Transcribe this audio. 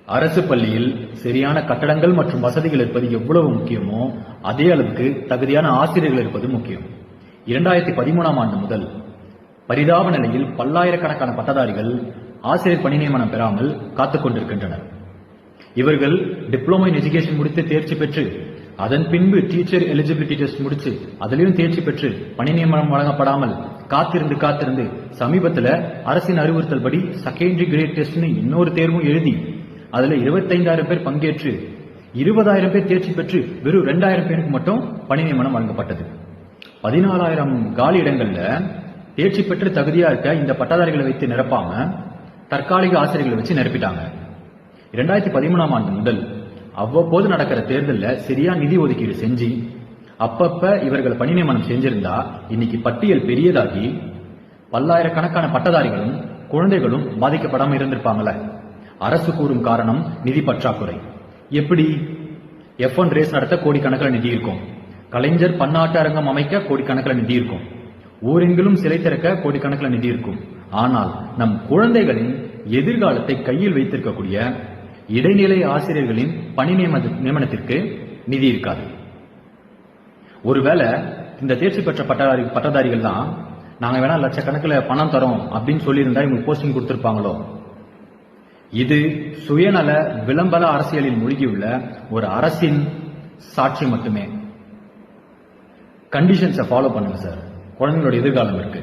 அரசு பள்ளியில் சரியான கட்டடங்கள் மற்றும் வசதிகள் இருப்பது எவ்வளவு முக்கியமோ அதே அளவுக்கு தகுதியான ஆசிரியர்கள் இருப்பது முக்கியம். 2013ஆம் ஆண்டு முதல் பரிதாப நிலையில் பல்லாயிரக்கணக்கான பட்டதாரிகள் ஆசிரியர் பணி நியமனம் பெறாமல் காத்துக் கொண்டிருக்கின்றனர். இவர்கள் டிப்ளமோ இன் எஜுகேஷன் முடித்து தேர்ச்சி பெற்று அதன் பின்பு டீச்சர் எலிஜிபிலிட்டி டெஸ்ட் முடிச்சு அதிலையும் தேர்ச்சி பெற்று பணி நியமனம் வழங்கப்படாமல் காத்திருந்து சமீபத்தில் அரசின் அறிவுறுத்தல் படி செகண்டரி கிரேட் டெஸ்ட்னு இன்னொரு தேர்வும் எழுதி அதுல 25,000 பேர் பங்கேற்று 20,000 பேர் தேர்ச்சி பெற்று வெறும் 2,000 பேருக்கு மட்டும் பணி நியமனம் வழங்கப்பட்டது. 14,000 காலி இடங்கள்ல தேர்ச்சி பெற்று தகுதியா இருக்க இந்த பட்டதாரிகளை வைத்து நிரப்பாம தற்காலிக ஆசிரியர்களை வச்சு நிரப்பிட்டாங்க. 2013ஆம் ஆண்டு முதல் அவ்வப்போது நடக்கிற தேர்தலில் சரியா நிதி ஒதுக்கீடு செஞ்சு அப்பப்ப இவர்கள் பணி நியமனம் செஞ்சிருந்தா இன்னைக்கு பட்டியல் பெரியதாகி பல்லாயிரக்கணக்கான பட்டதாரிகளும் குழந்தைகளும் பாதிக்கப்படாம இருந்திருப்பாங்கல்ல. அரசு கூறும் காரணம் நிதி பற்றாக்குறை. எப்படி? F1 ரேஸ் நடத்த கோடிக்கணக்கில் நிதி இருக்கும், கலைஞர் பன்னாட்டு அரங்கம் அமைக்க கோடிக்கணக்கில் நிதி இருக்கும், ஊரெங்கிலும் சிலை திறக்க கோடிக்கணக்கில் நிதி இருக்கும். ஆனால் நம் குழந்தைகளின் எதிர்காலத்தை கையில் வைத்திருக்கக்கூடிய இடைநிலை ஆசிரியர்களின் பணி நியமனத்திற்கு நிதி இருக்காது. ஒருவேளை இந்த தேர்ச்சி பெற்ற பட்டதாரிகள் தான் நாங்க வேணா லட்சக்கணக்கில் பணம் தரோம் அப்படின்னு சொல்லியிருந்தா இவங்க போஸ்டிங் கொடுத்திருப்பாங்களோ? இது சுயநல விளம்பர அரசியலில் மூழ்கியுள்ள ஒரு அரசின் சாட்சி மட்டுமே. கண்டிஷன்ஸை ஃபாலோ பண்ணுங்க சார், குழந்தைங்களோட எதிர்காலம் இருக்கு.